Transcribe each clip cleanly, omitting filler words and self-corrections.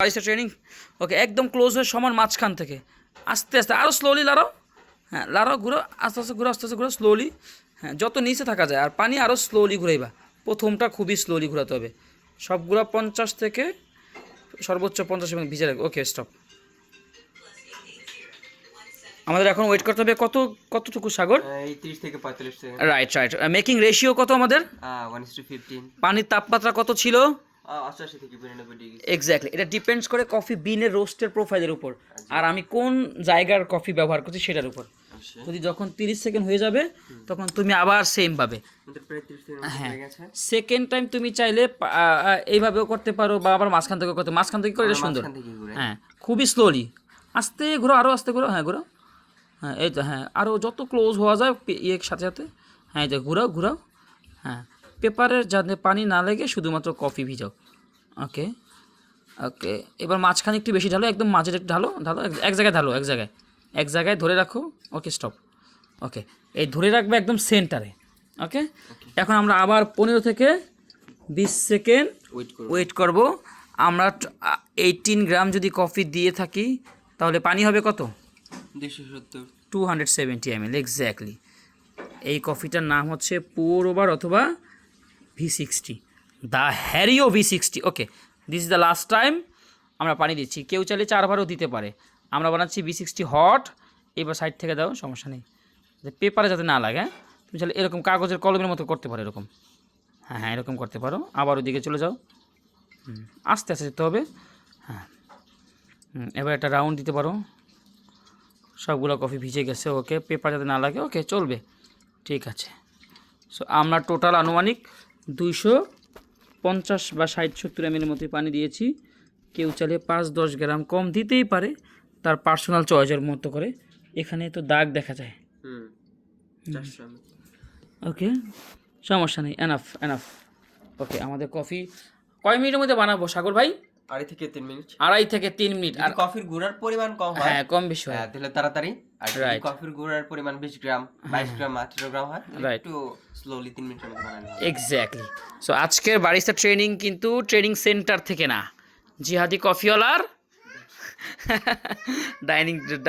বারিস্টা training. ওকে, একদম close হয়ে সমান মাঝখান থেকে আস্তে আস্তে আরও স্লোলি লাড়াও। হ্যাঁ, লাড়াও, ঘুরো, আস্তে আস্তে ঘুরো, আস্তে আস্তে ঘুরো স্লোলি। হ্যাঁ, যত নিচে থাকা যায় আর পানি আরও স্লোলি ঘুরাইবা। প্রথমটা খুবই স্লোলি ঘোরাতে হবে। সবগুলো 50 থেকে সর্বোচ্চ 50 এবং ভিজে রাখবে। ওকে, স্টপ। আমাদের এখন ওয়েট করতে হবে কতটুকু সাগর? এই 30 থেকে 45 second. Right right. Making ratio কত আমাদের? 1:15। পানির তাপমাত্রা কত ছিল? 88 থেকে 92 ডিগ্রি। এক্স্যাক্টলি, এটা ডিপেন্ডস করে কফি বিনের রোস্টের প্রোফাইলের উপর আর আমি কোন জায়গার কফি ব্যবহার করছি সেটার উপর। যদি যখন 30 সেকেন্ড হয়ে যাবে তখন তুমি আবার সেম ভাবে, হ্যাঁ, সেকেন্ড টাইম তুমি চাইলে এইভাবেও করতে পারো বা আবার মাঝখান থেকে করতে, মাঝখান থেকে করে এটা সুন্দর। হ্যাঁ, খুবই স্লোলি, আস্তে ঘুরো, আরও আস্তে ঘুরো। হ্যাঁ, ঘুরো। হ্যাঁ, এই তো। হ্যাঁ, আরও যত ক্লোজ হওয়া যায় ইয়ের সাথে সাথে। হ্যাঁ, এই তো, ঘুরাও ঘুরাও। হ্যাঁ, পেপারের যাতে পানি না লেগে শুধুমাত্র কফি ভিজাও। ওকে ওকে, এবার মাঝখানে একটু বেশি ঢালো, একদম মাঝের একটু ঢালো ঢালো, এক জায়গায় ঢালো, এক জায়গায় ধরে রাখো। ওকে, স্টপ। ওকে, এই ধরে রাখবে একদম সেন্টারে। ওকে, এখন আমরা আবার 15 থেকে 20 সেকেন্ড ওয়েট করব। আমরা 18 গ্রাম যদি কফি দিয়ে থাকি তাহলে পানি হবে কত? 270 ml। এক্স্যাক্টলি। এই কফিটার নাম হচ্ছে পোর ওভার অথবা V60, the Hario V60। Okay, this is the last time আমরা পানি দিচ্ছি। কেউ চাইলে 4 বারও দিতে পারে। আমরা বানাচ্ছি V60 হট। এবার সাইড থেকে দাও, সমস্যা নেই, পেপারে যাতে না লাগে। হ্যাঁ, তুমি চাইলে এরকম কাগজের কলমের মতো করতে পারো, এরকম। হ্যাঁ হ্যাঁ, এরকম করতে পারো। আবার ওদিকে চলে যাও। আস্তে আস্তে যেতে হবে। হ্যাঁ, এবার একটা রাউন্ড দিতে পারো। সবগুলো কফি ভিজে গেছে। ওকে, পেপার যাতে না লাগে। ওকে, চলবে, ঠিক আছে। সো আমরা টোটাল আনুমানিক 250 বা 60-70 ml মতো পানি দিয়েছি। কেউ চাইলে 5-10 গ্রাম কম দিতেই পারে, তার পার্সোনাল চয়েসের মতো করে। এখানে তো দাগ দেখা যায়। ওকে, সমস্যা নেই, এনাফ এনাফ। ওকে, আমাদের কফি কয় মিনিটের মধ্যে বানাবো সাগর ভাই? 2.5 থেকে 3 মিনিট। 2.5 থেকে 3 মিনিট। আর কফির গুঁড়ার পরিমাণ কম হয়, হ্যাঁ, কম বেশি হয়, তাহলে তাড়াতাড়ি। আর যদি কফির গুঁড়ার পরিমাণ 20 গ্রাম, 22 গ্রাম, 18 গ্রাম হয়, একটু স্লোলি 3 মিনিটের মধ্যে বানানো হয়। এক্স্যাক্টলি। সো আজকের বারিস্টা ট্রেনিং কিন্তু ট্রেনিং সেন্টার থেকে না, জিহাদি কফিওয়ালার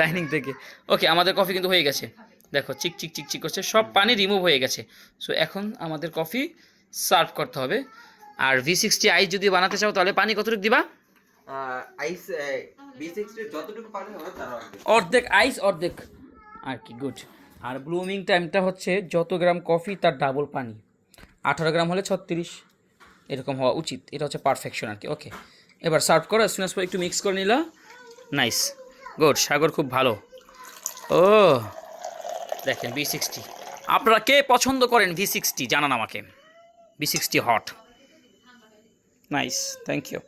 ডাইনিং থেকে। ওকে, আমাদের কফি কিন্তু হয়ে গেছে। দেখো, চিক চিক চিক চিক করছে, সব পানি রিমুভ হয়ে গেছে। সো এখন আমাদের কফি সার্ভ করতে হবে। আর V60 আইস যদি বানাতে চাও তাহলে পানি কতটুকু দিবা? আইস V60 যতটুকু পানি হবে তার অর্ধেক আইস, অর্ধেক আর কি। গুড। আর ব্লুমিং টাইমটা হচ্ছে যত গ্রাম কফি তার ডাবল পানি। 18 গ্রাম হলে 36, এরকম হওয়া উচিত। এটা হচ্ছে পারফেকশন আর কি। ওকে, এবার সার্ভ করো। অ্যাজ সুন অ্যাজ পসিবল একটু মিক্স করে নিলা। Nice, good. সাগর খুব ভালো। ও দেখেন, V60 আপনারা কে পছন্দ করেন? V60 জানান আমাকে। V60 hot. Nice, thank you.